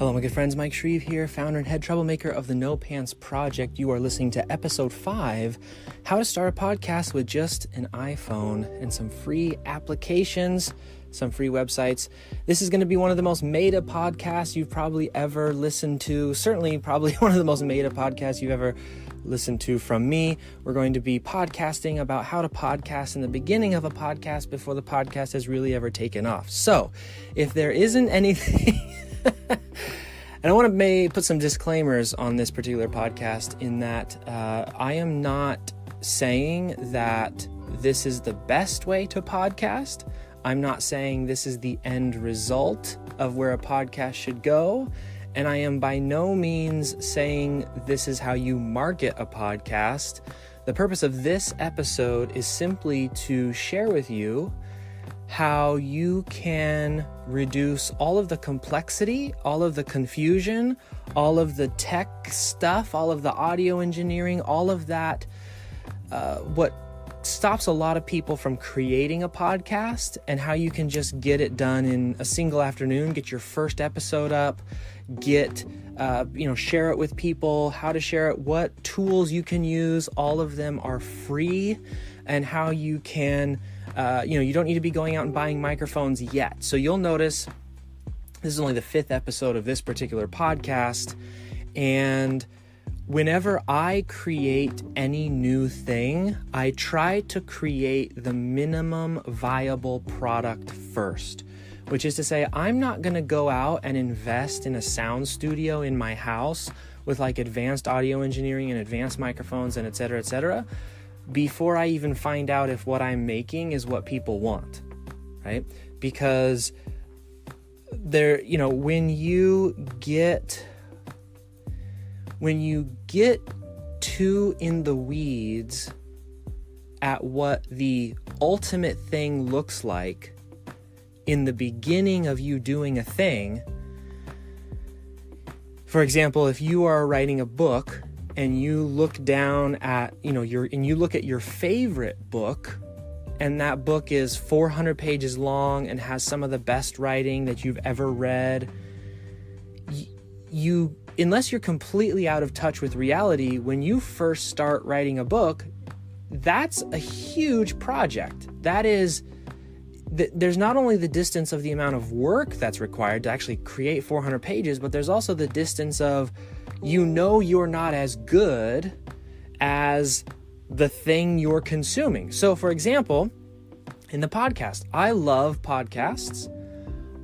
Hello, my good friends. Mike Shreeve here, founder and head troublemaker of the No Pants Project. You are listening to episode 5, how to start a podcast with just an iPhone and some free applications, some free websites. This is going to be one of the most meta podcasts you've probably ever listened to. Certainly, probably one of the most meta podcasts you've ever listened to from me. We're going to be podcasting about how to podcast in the beginning of a podcast before the podcast has really ever taken off. So, if there isn't anything... And I want to put some disclaimers on this particular podcast in that I am not saying that this is the best way to podcast. I'm not saying this is the end result of where a podcast should go. And I am by no means saying this is how you market a podcast. The purpose of this episode is simply to share with you how you can reduce all of the complexity, all of the confusion, all of the tech stuff, all of the audio engineering, all of that, what stops a lot of people from creating a podcast, and how you can just get it done in a single afternoon, get your first episode up, share it with people, how to share it, what tools you can use. All of them are free, and how you can you don't need to be going out and buying microphones yet. So you'll notice this is only the 5th episode of this particular podcast. And whenever I create any new thing, I try to create the minimum viable product first, which is to say, I'm not going to go out and invest in a sound studio in my house with like advanced audio engineering and advanced microphones and et cetera, before I even find out if what I'm making is what people want, right? Because when you get too in the weeds at what the ultimate thing looks like in the beginning of you doing a thing, for example, if you are writing a book and you look down at, you look at your favorite book, and that book is 400 pages long and has some of the best writing that you've ever read, unless you're completely out of touch with reality, when you first start writing a book, that's a huge project. There's not only the distance of the amount of work that's required to actually create 400 pages, but there's also the distance of, you're not as good as the thing you're consuming. So, for example, in the podcast, I love podcasts.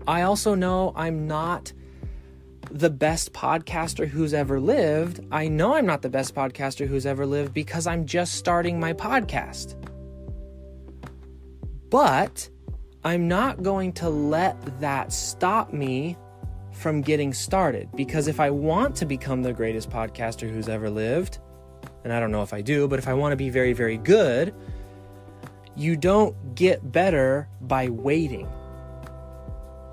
I also know I'm not the best podcaster who's ever lived. I know I'm not the best podcaster who's ever lived because I'm just starting my podcast. But I'm not going to let that stop me from getting started, because if I want to become the greatest podcaster who's ever lived, and I don't know if I do, but if I want to be very, very good, you don't get better by waiting.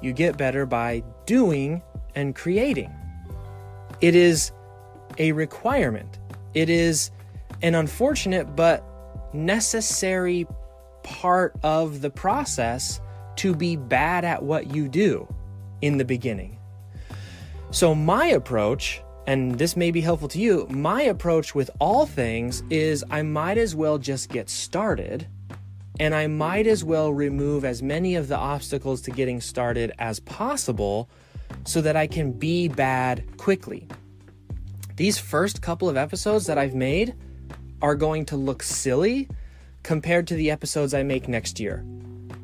You get better by doing and creating. It is a requirement. It is an unfortunate but necessary part of the process to be bad at what you do in the beginning. So my approach, and this may be helpful to you, my approach with all things is I might as well just get started, and I might as well remove as many of the obstacles to getting started as possible so that I can be bad quickly. These first couple of episodes that I've made are going to look silly compared to the episodes I make next year.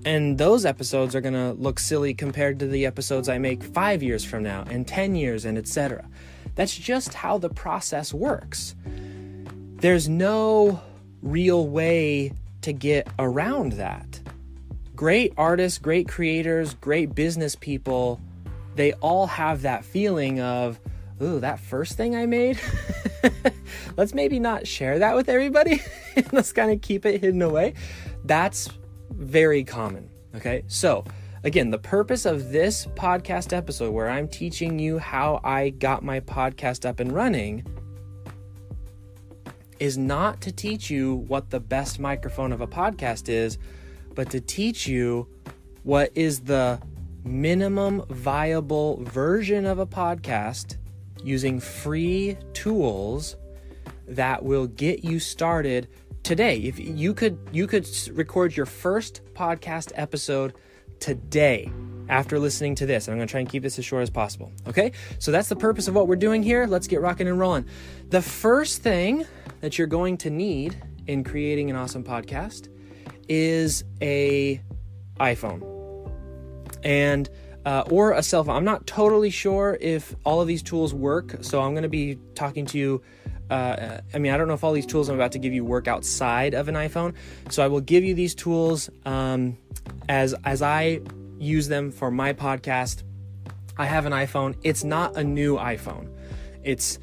And those episodes are going to look silly compared to the episodes I make 5 years from now and 10 years and etc. That's just how the process works. There's no real way to get around that. Great artists, great creators, great business people, they all have that feeling of, ooh, that first thing I made, let's maybe not share that with everybody. Let's kind of keep it hidden away. That's very common. Okay. So again, the purpose of this podcast episode, where I'm teaching you how I got my podcast up and running, is not to teach you what the best microphone of a podcast is, but to teach you what is the minimum viable version of a podcast using free tools that will get you started today. If you could record your first podcast episode today after listening to this. And I'm going to try and keep this as short as possible. Okay? So that's the purpose of what we're doing here. Let's get rocking and rolling. The first thing that you're going to need in creating an awesome podcast is a iPhone and or a cell phone. I'm not totally sure if all of these tools work, so I'm going to be talking to you. I don't know if all these tools I'm about to give you work outside of an iPhone, so I will give you these tools as I use them for my podcast. I have an iPhone. It's not a new iPhone. It's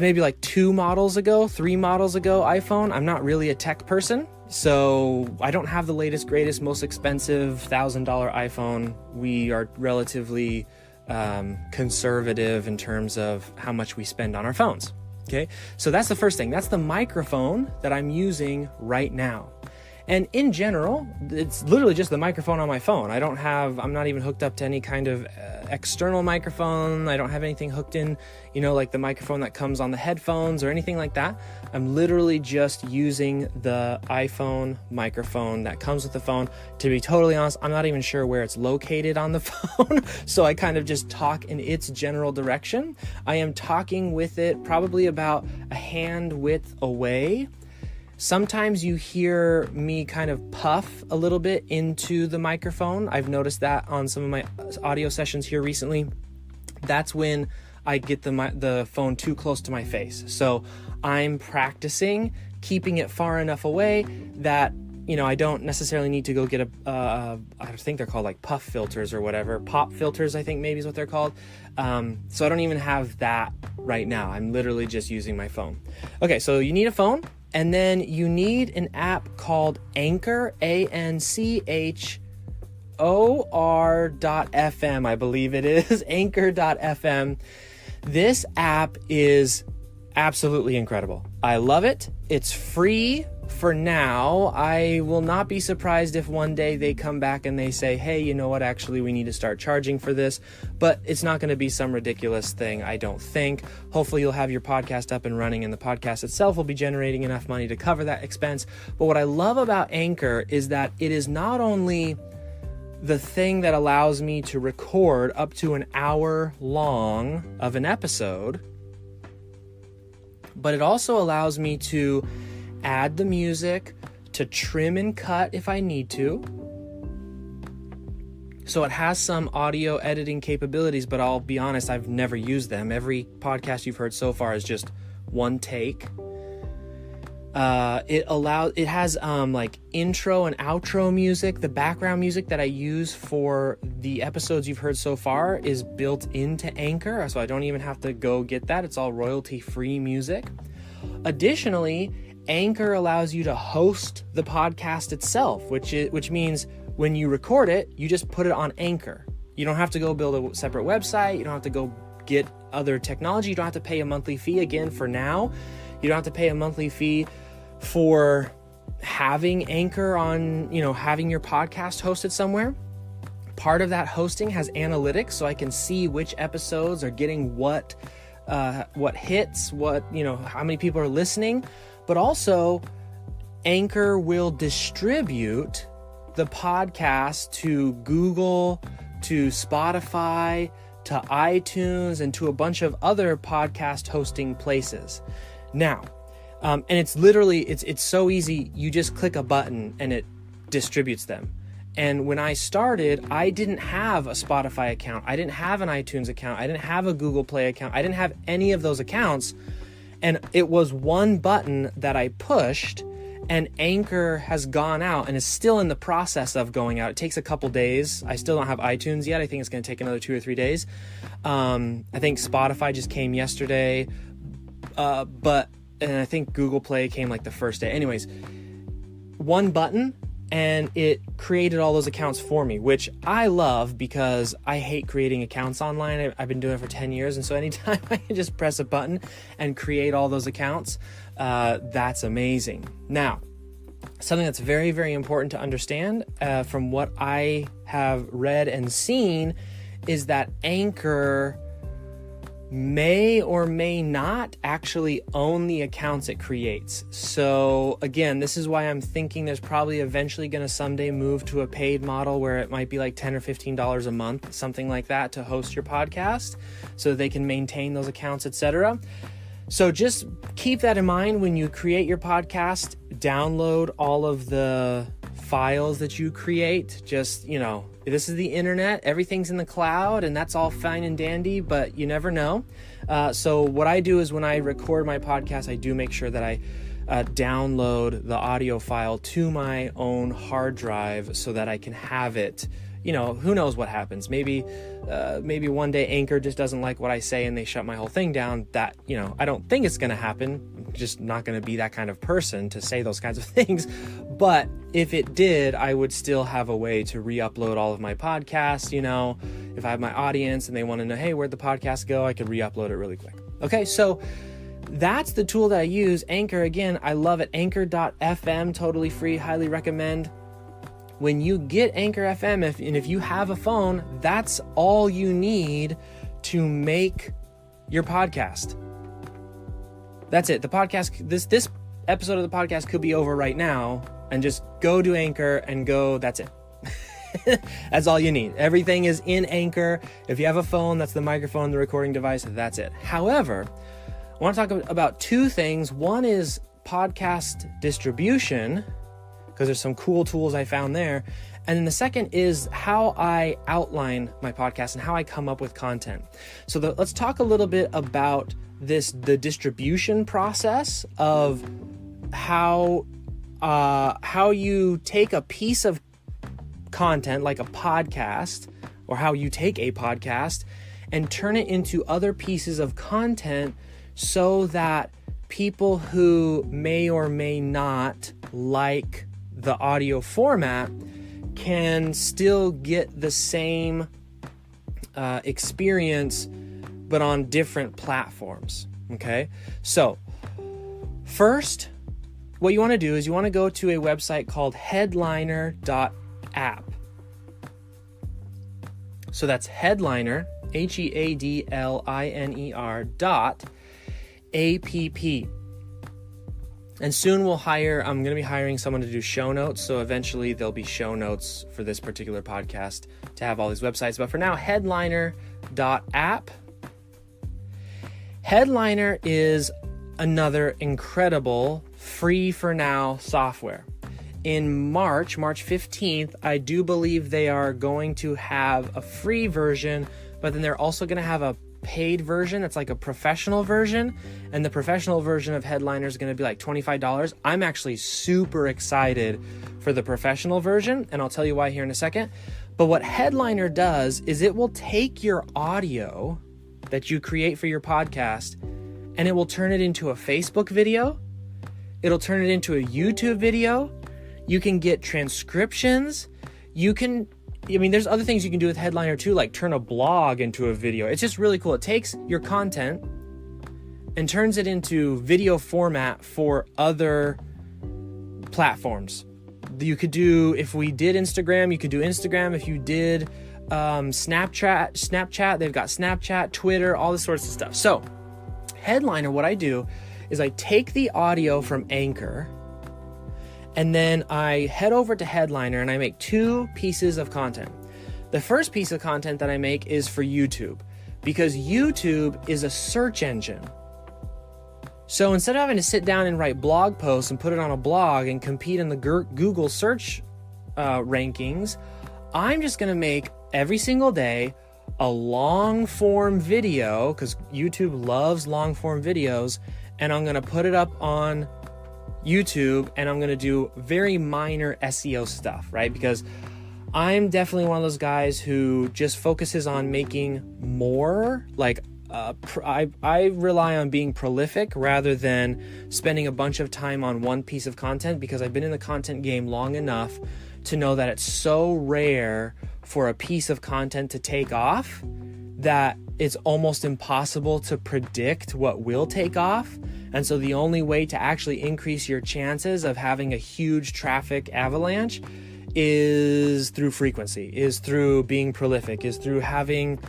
maybe like 3 models ago iPhone. I'm not really a tech person, so I don't have the latest, greatest, most expensive $1,000 iPhone. We are relatively conservative in terms of how much we spend on our phones. Okay, so that's the first thing. That's the microphone that I'm using right now. And in general, it's literally just the microphone on my phone. I'm not even hooked up to any kind of external microphone. I don't have anything hooked in, like the microphone that comes on the headphones or anything like that. I'm literally just using the iPhone microphone that comes with the phone. To be totally honest, I'm not even sure where it's located on the phone. So I kind of just talk in its general direction. I am talking with it probably about a hand width away. Sometimes you hear me kind of puff a little bit into the microphone. I've noticed that on some of my audio sessions here recently. That's when I get the phone too close to my face. So I'm practicing keeping it far enough away that, I don't necessarily need to go get I think they're called like puff filters or whatever. Pop filters, I think maybe is what they're called. So I don't even have that right now. I'm literally just using my phone. Okay, so you need a phone. And then you need an app called Anchor, ANCHOR.FM, I believe it is, Anchor.fm. This app is absolutely incredible. I love it. It's free for now. I will not be surprised if one day they come back and they say, hey, you know what, actually we need to start charging for this, but it's not going to be some ridiculous thing, I don't think. Hopefully you'll have your podcast up and running and the podcast itself will be generating enough money to cover that expense. But what I love about Anchor is that it is not only the thing that allows me to record up to an hour long of an episode, but it also allows me to add the music, to trim and cut if I need to. So it has some audio editing capabilities, but I'll be honest, I've never used them. Every podcast you've heard so far is just one take. It has like intro and outro music. The background music that I use for the episodes you've heard so far is built into Anchor, so I don't even have to go get that. It's all royalty-free music. Additionally, Anchor allows you to host the podcast itself, which means when you record it, you just put it on Anchor. You don't have to go build a separate website. You don't have to go get other technology. You don't have to pay a monthly fee again for now. You don't have to pay a monthly fee for having Anchor on, having your podcast hosted somewhere. Part of that hosting has analytics, so I can see which episodes are getting what hits, how many people are listening. But also, Anchor will distribute the podcast to Google, to Spotify, to iTunes, and to a bunch of other podcast hosting places. Now, and it's literally, it's so easy. You just click a button and it distributes them. And when I started, I didn't have a Spotify account. I didn't have an iTunes account. I didn't have a Google Play account. I didn't have any of those accounts. And it was one button that I pushed, and Anchor has gone out and is still in the process of going out. It takes a couple days. I still don't have iTunes yet. I think it's going to take another 2 or 3 days. I think Spotify just came yesterday, and I think Google Play came like the first day. Anyways, one button, and it created all those accounts for me, which I love because I hate creating accounts online. I've been doing it for 10 years, and so anytime I can just press a button and create all those accounts, that's amazing. Now, something that's very, very important to understand from what I have read and seen is that Anchor may or may not actually own the accounts it creates. So again, this is why I'm thinking there's probably eventually going to someday move to a paid model where it might be like $10 or $15 a month, something like that, to host your podcast so they can maintain those accounts, etc. So just keep that in mind when you create your podcast. Download all of the files that you create. Just, this is the internet. Everything's in the cloud, and that's all fine and dandy, but you never know. So what I do is when I record my podcast, I do make sure that I download the audio file to my own hard drive so that I can have it. Who knows what happens? Maybe one day Anchor just doesn't like what I say and they shut my whole thing down. That, I don't think it's going to happen. I'm just not going to be that kind of person to say those kinds of things. But if it did, I would still have a way to re-upload all of my podcasts. If I have my audience and they want to know, hey, where'd the podcast go? I could re-upload it really quick. Okay, so that's the tool that I use. Anchor, again, I love it. Anchor.fm, totally free, highly recommend. When you get Anchor FM, if you have a phone, that's all you need to make your podcast. That's it. The podcast, this episode of the podcast could be over right now, and just go to Anchor and go, that's it. That's all you need. Everything is in Anchor. If you have a phone, that's the microphone, the recording device, that's it. However, I want to talk about two things. One is podcast distribution, because there's some cool tools I found there. And then the second is how I outline my podcast and how I come up with content. So let's talk a little bit about the distribution process of how you take a piece of content like a podcast, or how you take a podcast and turn it into other pieces of content so that people who may or may not like the audio format can still get the same experience, but on different platforms. Okay, so first, what you want to do is you want to go to a website called headliner.app. So that's Headliner, HEADLINER.app. And soon I'm going to be hiring someone to do show notes. So eventually there'll be show notes for this particular podcast to have all these websites. But for now, headliner.app. Headliner is another incredible free for now software. In March 15th, I do believe they are going to have a free version, but then they're also going to have a paid version. It's like a professional version, and the professional version of Headliner is going to be like $25. I'm actually super excited for the professional version, and I'll tell you why here in a second. But what Headliner does is it will take your audio that you create for your podcast and it will turn it into a Facebook video. It'll turn it into a YouTube video. You can get transcriptions. There's other things you can do with Headliner too, like turn a blog into a video. It's just really cool. It takes your content and turns it into video format for other platforms. You could do, if we did Instagram, you could do Instagram. If you did Snapchat, they've got Snapchat, Twitter, all this sorts of stuff. So Headliner, what I do is I take the audio from Anchor, and then I head over to Headliner and I make two pieces of content. The first piece of content that I make is for YouTube, because YouTube is a search engine. So instead of having to sit down and write blog posts and put it on a blog and compete in the Google search rankings, I'm just going to make every single day a long form video, because YouTube loves long form videos, and I'm going to put it up on YouTube, and I'm going to do very minor SEO stuff, right? Because I'm definitely one of those guys who just focuses on making more. Like I rely on being prolific rather than spending a bunch of time on one piece of content, because I've been in the content game long enough to know that it's so rare for a piece of content to take off that it's almost impossible to predict what will take off. And so the only way to actually increase your chances of having a huge traffic avalanche is through frequency, is through being prolific, is through having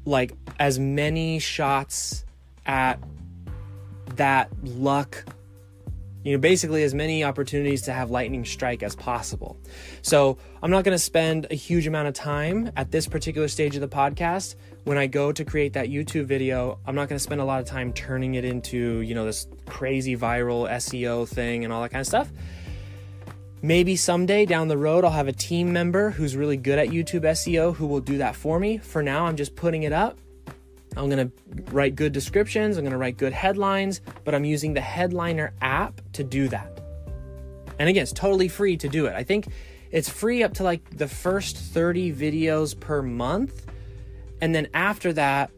like as many shots at that luck, basically as many opportunities to have lightning strike as possible. So I'm not going to spend a huge amount of time at this particular stage of the podcast. When I go to create that YouTube video, I'm not going to spend a lot of time turning it into, this crazy viral SEO thing and all that kind of stuff. Maybe someday down the road, I'll have a team member who's really good at YouTube SEO who will do that for me. For now, I'm just putting it up. I'm going to write good descriptions. I'm going to write good headlines, but I'm using the Headliner app to do that. And again, it's totally free to do it. I think it's free up to like the first 30 videos per month. And then after that,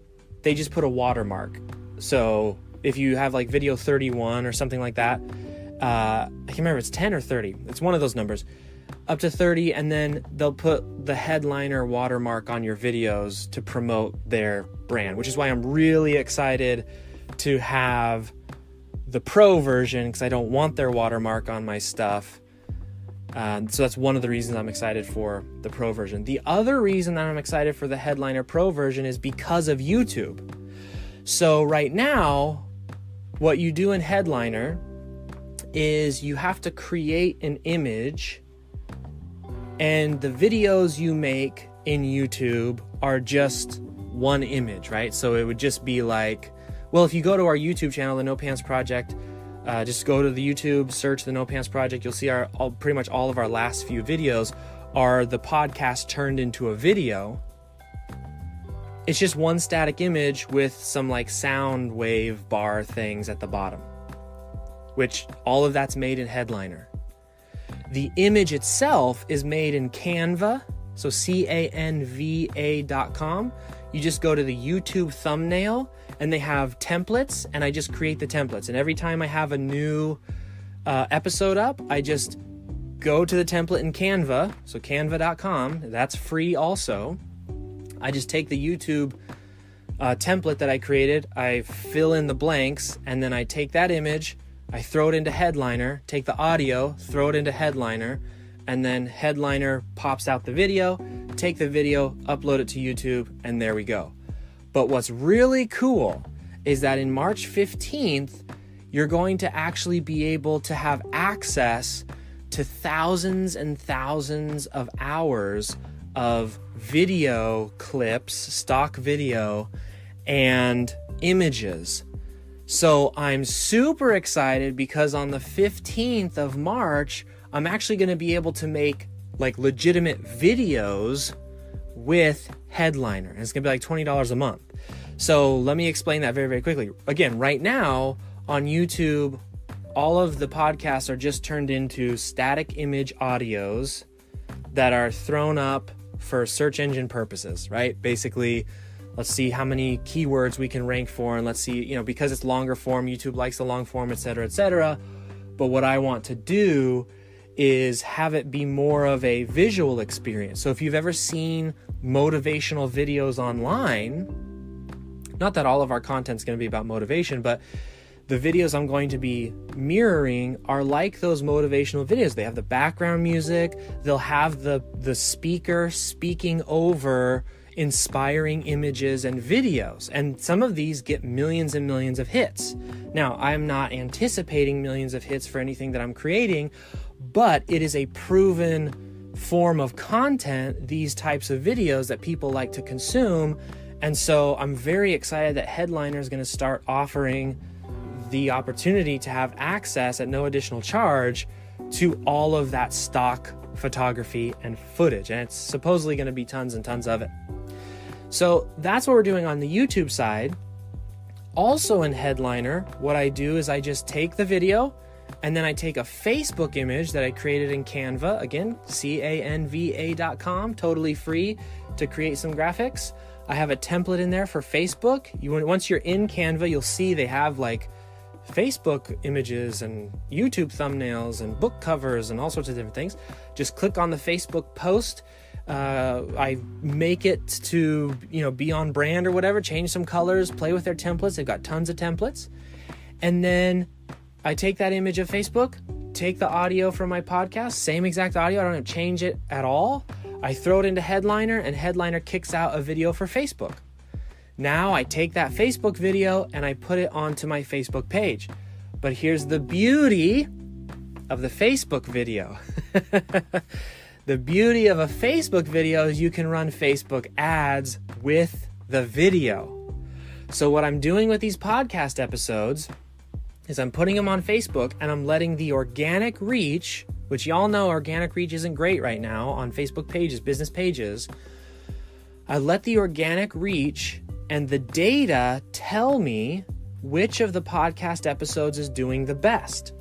they just put a watermark. So if you have like video 31 or something like that, I can't remember if it's 10 or 30. It's one of those numbers. Up to 30, and then they'll put the Headliner watermark on your videos to promote their brand, which is why I'm really excited to have the pro version, because I don't want their watermark on my stuff. So that's one of the reasons I'm excited for the pro version. The other reason that I'm excited for the Headliner Pro version is because of YouTube. So right now, what you do in Headliner is you have to create an image, and the videos you make in YouTube are just one image, right? So it would just be like, well, if you go to our YouTube channel, the No Pants Project, just go to the YouTube, search the No Pants Project, you'll see pretty much all of our last few videos are the podcast turned into a video. It's just one static image with some like sound wave bar things at the bottom, which all of that's made in Headliner. The image itself is made in Canva, so canva.com. You just go to the YouTube thumbnail, and they have templates, and I just create the templates. And every time I have a new episode up, I just go to the template in Canva, so canva.com. That's free also. I just take the YouTube template that I created, I fill in the blanks, and then I take that image, I throw it into Headliner, take the audio, throw it into Headliner, and then Headliner pops out the video, take the video, upload it to YouTube, and there we go. But what's really cool is that in March 15th, you're going to actually be able to have access to thousands and thousands of hours of video clips, stock video, and images. So I'm super excited because on the 15th of March, I'm actually going to be able to make like legitimate videos with Headliner. And it's going to be like $20 a month. So let me explain that very, very quickly. Again, right now on YouTube, all of the podcasts are just turned into static image audios that are thrown up for search engine purposes, right? Basically, let's see how many keywords we can rank for, and let's see, because it's longer form, YouTube likes the long form, etc., etc. But what I want to do is have it be more of a visual experience. So if you've ever seen motivational videos online, not that all of our content is going to be about motivation, but the videos I'm going to be mirroring are like those motivational videos. They have the background music, they'll have the speaker speaking over inspiring images and videos. And some of these get millions and millions of hits. Now, I'm not anticipating millions of hits for anything that I'm creating, but it is a proven form of content, these types of videos that people like to consume. And so I'm very excited that Headliner is going to start offering the opportunity to have access at no additional charge to all of that stock photography and footage. And it's supposedly going to be tons and tons of it. So that's what we're doing on the YouTube side. Also in Headliner, what I do is I just take the video and then I take a Facebook image that I created in Canva. Again, canva.com, totally free to create some graphics. I have a template in there for Facebook. Once you're in Canva, you'll see they have like Facebook images and YouTube thumbnails and book covers and all sorts of different things. Just click on the Facebook post. I make it to, be on brand or whatever, change some colors, play with their templates. They've got tons of templates. And then I take that image of Facebook, take the audio from my podcast, same exact audio. I don't have to change it at all. I throw it into Headliner, and Headliner kicks out a video for Facebook. Now I take that Facebook video and I put it onto my Facebook page. But here's the beauty of the Facebook video. The beauty of a Facebook video is you can run Facebook ads with the video. So what I'm doing with these podcast episodes is I'm putting them on Facebook, and I'm letting the organic reach, which y'all know organic reach isn't great right now on Facebook pages, business pages. I let the organic reach and the data tell me which of the podcast episodes is doing the best.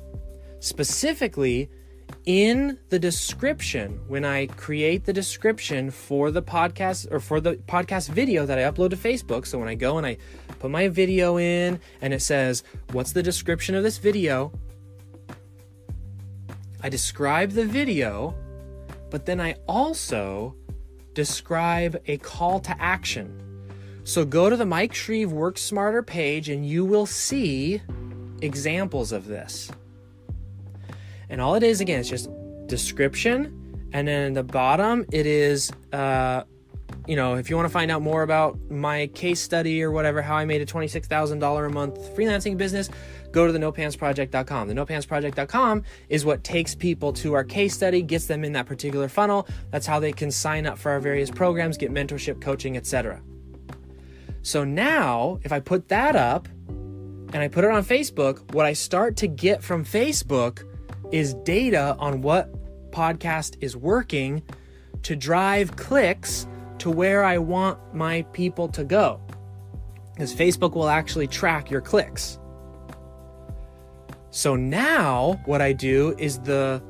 Specifically, in the description, when I create the description for the podcast or for the podcast video that I upload to Facebook, so when I go and I put my video in and it says, what's the description of this video? I describe the video, but then I also describe a call to action. So go to the Mike Shreeve Work Smarter page and you will see examples of this. And all it is, again, it's just description. And then at the bottom, it is, if you want to find out more about my case study or whatever, how I made a $26,000 a month freelancing business, go to the nopantsproject.com. The nopantsproject.com is what takes people to our case study, gets them in that particular funnel. That's how they can sign up for our various programs, get mentorship, coaching, etc. So now, if I put that up and I put it on Facebook, what I start to get from Facebook is data on what podcast is working to drive clicks to where I want my people to go. Because Facebook will actually track your clicks. So now what I do is the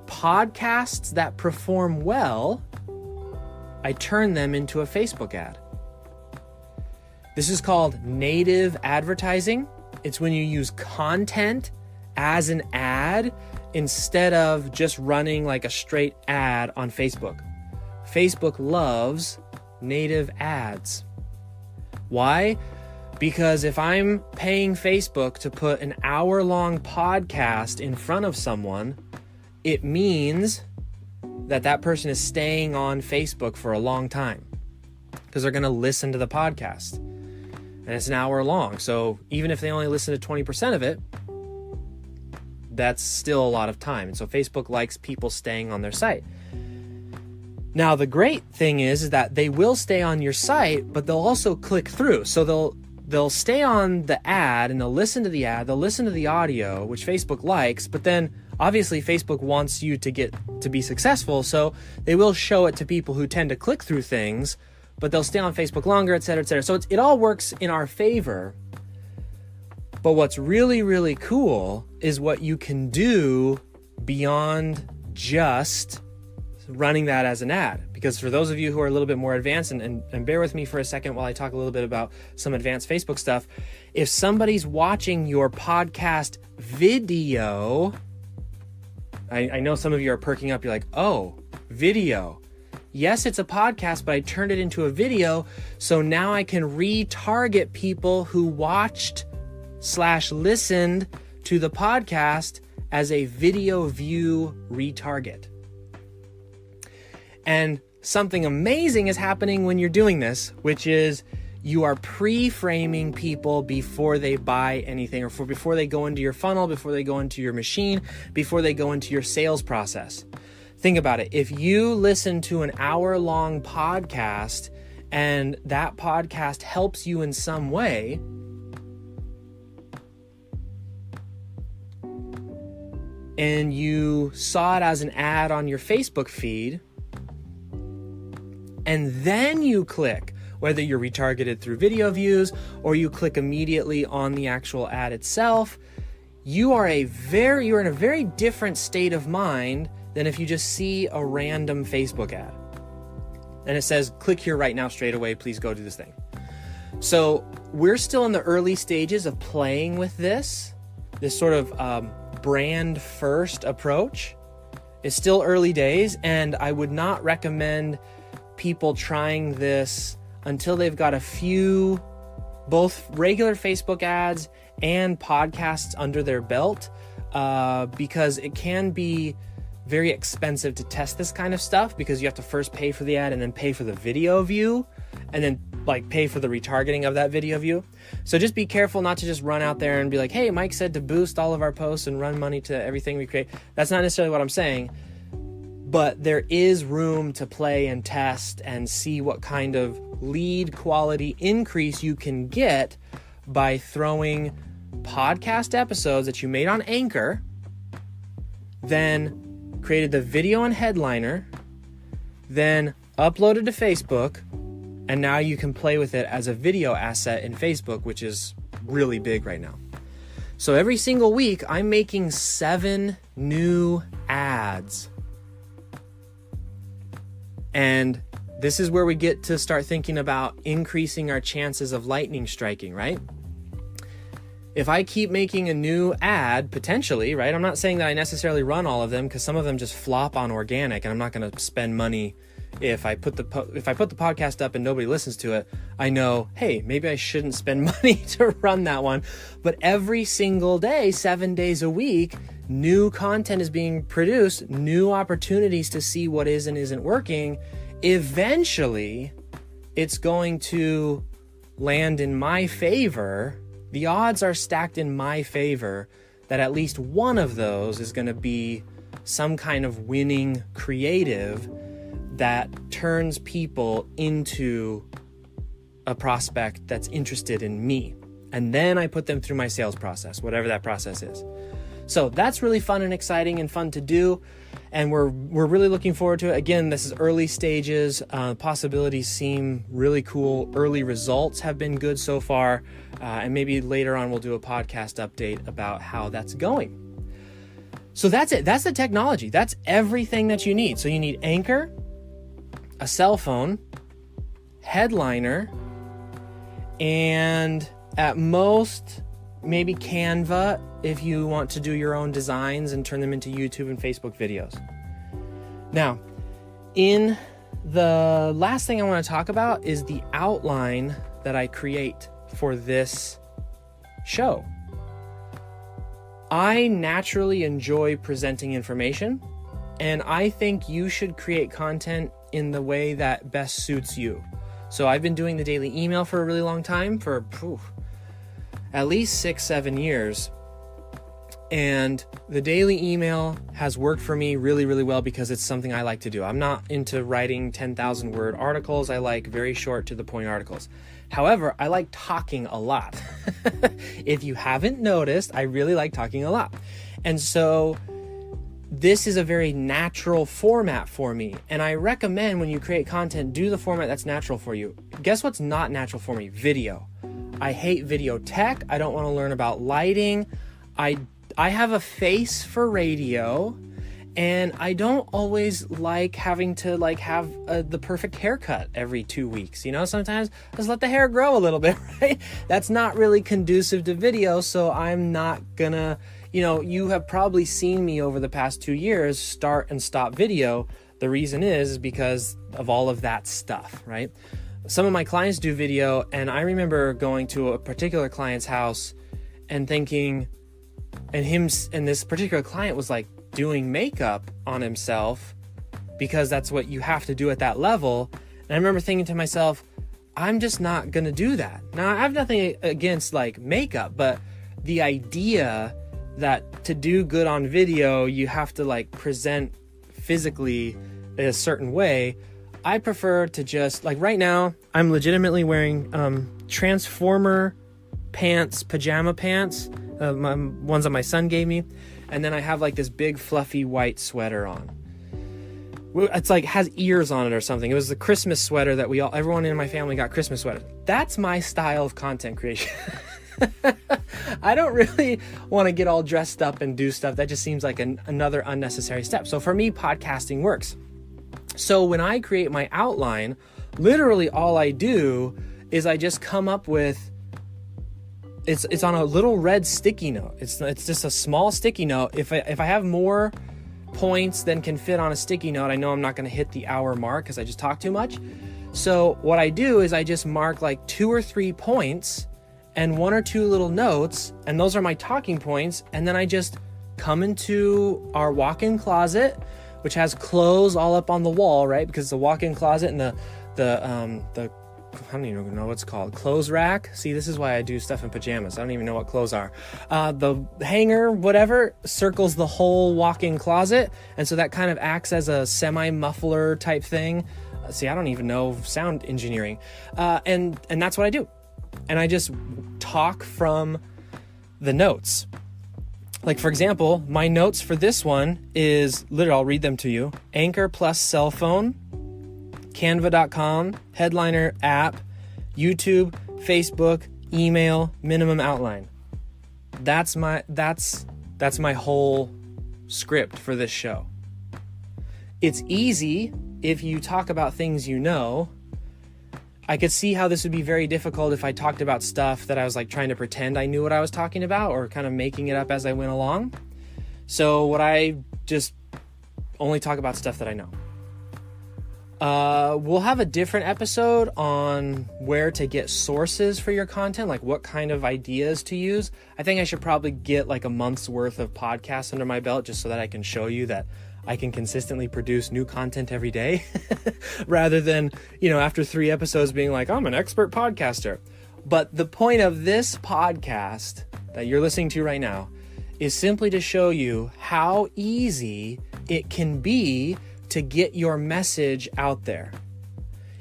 podcasts that perform well, I turn them into a Facebook ad. This is called native advertising. It's when you use content as an ad instead of just running like a straight ad on Facebook. Facebook loves native ads. Why? Because if I'm paying Facebook to put an hour-long podcast in front of someone, it means that that person is staying on Facebook for a long time because they're going to listen to the podcast. And it's an hour long. So even if they only listen to 20% of it, that's still a lot of time. And so Facebook likes people staying on their site. Now, the great thing is that they will stay on your site, but they'll also click through. So they'll stay on the ad and they'll listen to the ad, they'll listen to the audio, which Facebook likes, but then obviously Facebook wants you to be successful, so they will show it to people who tend to click through things, but they'll stay on Facebook longer, et cetera, et cetera. So it all works in our favor. But what's really, really cool is what you can do beyond just running that as an ad. Because for those of you who are a little bit more advanced, and bear with me for a second while I talk a little bit about some advanced Facebook stuff. If somebody's watching your podcast video, I know some of you are perking up. You're like, oh, video. Yes, it's a podcast, but I turned it into a video. So now I can retarget people who watched/listened to the podcast as a video view retarget. And something amazing is happening when you're doing this, which is you are pre-framing people before they buy anything, or before they go into your funnel, before they go into your machine, before they go into your sales process. Think about it. If you listen to an hour-long podcast and that podcast helps you in some way, and you saw it as an ad on your Facebook feed, and then you click, whether you're retargeted through video views or you click immediately on the actual ad itself, you're in a very different state of mind than if you just see a random Facebook ad. And it says, click here right now, straight away, please go do this thing. So we're still in the early stages of playing with this sort of brand first approach. It's still early days, and I would not recommend people trying this until they've got a few, both regular Facebook ads and podcasts under their belt, because it can be very expensive to test this kind of stuff, because you have to first pay for the ad and then pay for the video view and then like pay for the retargeting of that video view. So just be careful not to just run out there and be like, hey, Mike said to boost all of our posts and run money to everything we create. That's not necessarily what I'm saying, but there is room to play and test and see what kind of lead quality increase you can get by throwing podcast episodes that you made on Anchor, then created the video on Headliner, then uploaded to Facebook, and now you can play with it as a video asset in Facebook, which is really big right now. So every single week, I'm making 7 new ads. And this is where we get to start thinking about increasing our chances of lightning striking, right? If I keep making a new ad, potentially, right? I'm not saying that I necessarily run all of them, because some of them just flop on organic, and I'm not going to spend money. If I put the podcast up and nobody listens to it, I know, hey, maybe I shouldn't spend money to run that one. But every single day, 7 days a week, new content is being produced, new opportunities to see what is and isn't working. Eventually, it's going to land in my favor. The odds are stacked in my favor that at least one of those is going to be some kind of winning creative that turns people into a prospect that's interested in me. And then I put them through my sales process, whatever that process is. So that's really fun and exciting and fun to do. And we're really looking forward to it. Again, this is early stages. Possibilities seem really cool. Early results have been good so far. And maybe later on we'll do a podcast update about how that's going. So that's it. That's the technology. That's everything that you need. So you need Anchor, a cell phone, Headliner, and at most maybe Canva if you want to do your own designs and turn them into YouTube and Facebook videos. Now, in the last thing I want to talk about is the outline that I create for this show. I naturally enjoy presenting information, and I think you should create content in the way that best suits you. So I've been doing the daily email for a really long time, for at least 6-7 years. And the daily email has worked for me really, really well because it's something I like to do. I'm not into writing 10,000 word articles. I like very short to the point articles. However, I like talking a lot. If you haven't noticed, I really like talking a lot. And so this is a very natural format for me. And I recommend when you create content, do the format that's natural for you. Guess what's not natural for me? Video. I hate video tech. I don't want to learn about lighting. I have a face for radio, and I don't always like having to have the perfect haircut every 2 weeks. You know, sometimes just let the hair grow a little bit, right? That's not really conducive to video, so I'm not gonna, you have probably seen me over the past 2 years start and stop video. The reason is because of all of that stuff, right? Some of my clients do video, and I remember going to a particular client's house and thinking, and this particular client was like doing makeup on himself because that's what you have to do at that level. And I remember thinking to myself, I'm just not going to do that. Now, I have nothing against like makeup, but the idea that to do good on video, you have to like present physically in a certain way. I prefer to just, like right now, I'm legitimately wearing Transformer pants, pajama pants, ones that my son gave me, and then I have like this big fluffy white sweater on. It's like has ears on it or something. It was the Christmas sweater that everyone in my family got Christmas sweaters. That's my style of content creation. I don't really want to get all dressed up and do stuff. That just seems like another unnecessary step. So for me, podcasting works. So when I create my outline, literally all I do is I just come up with, it's on a little red sticky note. It's just a small sticky note. If I have more points than can fit on a sticky note, I know I'm not going to hit the hour mark because I just talk too much. So what I do is I just mark like 2 or 3 points and 1 or 2 little notes, and those are my talking points. And then I just come into our walk-in closet, which has clothes all up on the wall, right? Because it's a walk-in closet, and the I don't even know what's called, clothes rack. See, this is why I do stuff in pajamas. I don't even know what clothes are. The hanger, whatever, circles the whole walk-in closet, and so that kind of acts as a semi-muffler type thing. See, I don't even know sound engineering, and that's what I do. And I just talk from the notes. Like, for example, my notes for this one is literally, I'll read them to you. Anchor plus Cellphone, Canva.com, Headliner app, YouTube, Facebook, email, minimum outline. That's my whole script for this show. It's easy if you talk about things you know. I could see how this would be very difficult if I talked about stuff that I was like trying to pretend I knew what I was talking about or kind of making it up as I went along. So what I just only talk about stuff that I know. We'll have a different episode on where to get sources for your content, like what kind of ideas to use. I think I should probably get like a month's worth of podcasts under my belt just so that I can show you that I can consistently produce new content every day rather than, after 3 episodes being like, I'm an expert podcaster. But the point of this podcast that you're listening to right now is simply to show you how easy it can be to get your message out there.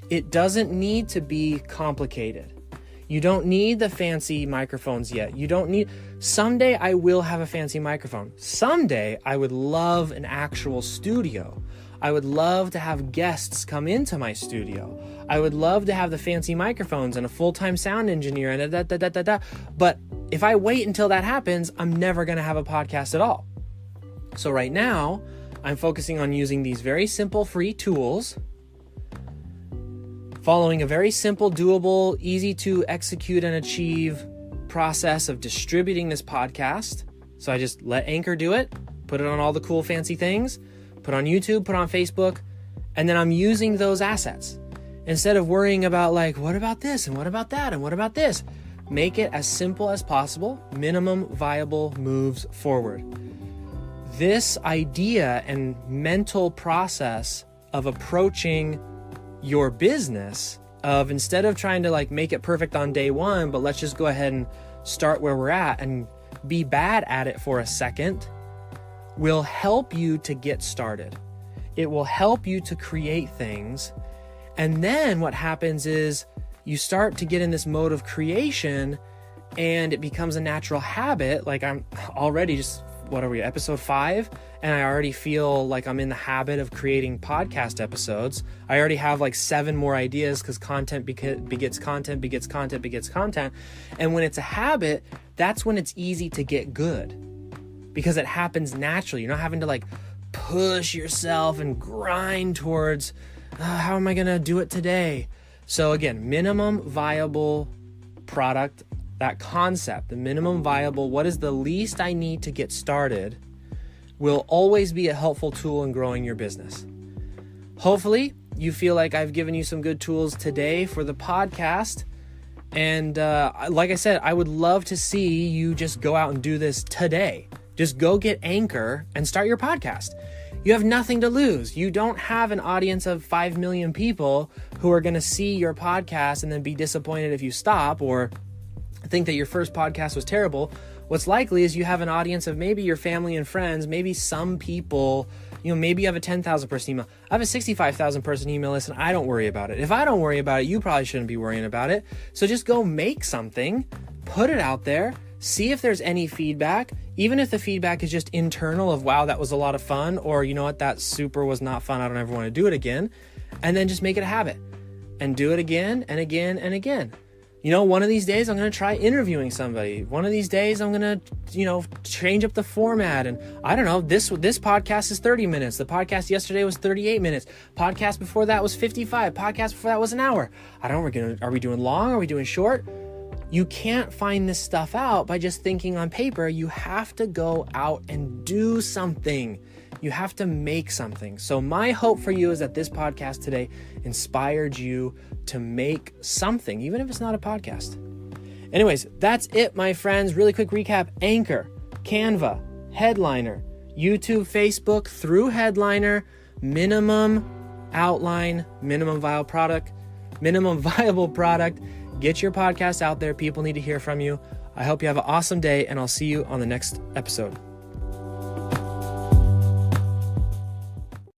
It doesn't need to be complicated. You don't need the fancy microphones yet. Someday I will have a fancy microphone. Someday I would love an actual studio. I would love to have guests come into my studio. I would love to have the fancy microphones and a full-time sound engineer and But if I wait until that happens, I'm never going to have a podcast at all. So right now, I'm focusing on using these very simple free tools, following a very simple, doable, easy to execute and achieve process of distributing this podcast. So I just let Anchor do it, put it on all the cool fancy things, put on YouTube, put on Facebook, and then I'm using those assets. Instead of worrying about like, what about this and what about that and what about this? Make it as simple as possible, minimum viable moves forward. This idea and mental process of approaching your business, of instead of trying to like make it perfect on day 1, but let's just go ahead and start where we're at and be bad at it for a second, will help you to get started. It will help you to create things. And then what happens is you start to get in this mode of creation and it becomes a natural habit. Like I'm already episode 5? And I already feel like I'm in the habit of creating podcast episodes. I already have like 7 more ideas because content begets content, begets content, begets content. And when it's a habit, that's when it's easy to get good because it happens naturally. You're not having to like push yourself and grind towards, how am I going to do it today? So again, minimum viable product, that concept, the minimum viable, what is the least I need to get started, will always be a helpful tool in growing your business. Hopefully, you feel like I've given you some good tools today for the podcast. And like I said, I would love to see you just go out and do this today. Just go get Anchor and start your podcast. You have nothing to lose. You don't have an audience of 5 million people who are going to see your podcast and then be disappointed if you stop or think that your first podcast was terrible. What's likely is you have an audience of maybe your family and friends, maybe some people, maybe you have a 10,000 person email. I have a 65,000 person email list and I don't worry about it. If I don't worry about it, you probably shouldn't be worrying about it. So just go make something, put it out there, see if there's any feedback, even if the feedback is just internal of, wow, that was a lot of fun, or you know what, that super was not fun, I don't ever want to do it again. And then just make it a habit and do it again and again and again. One of these days I'm going to try interviewing somebody. One of these days I'm going to, change up the format. And I don't know, this podcast is 30 minutes. The podcast yesterday was 38 minutes. Podcast before that was 55. Podcast before that was an hour. Are we doing long? Are we doing short? You can't find this stuff out by just thinking on paper. You have to go out and do something. You have to make something. So my hope for you is that this podcast today inspired you to make something, even if it's not a podcast. Anyways, that's it, my friends. Really quick recap. Anchor, Canva, Headliner, YouTube, Facebook, through Headliner, minimum outline, minimum viable product. Get your podcast out there. People need to hear from you. I hope you have an awesome day, and I'll see you on the next episode.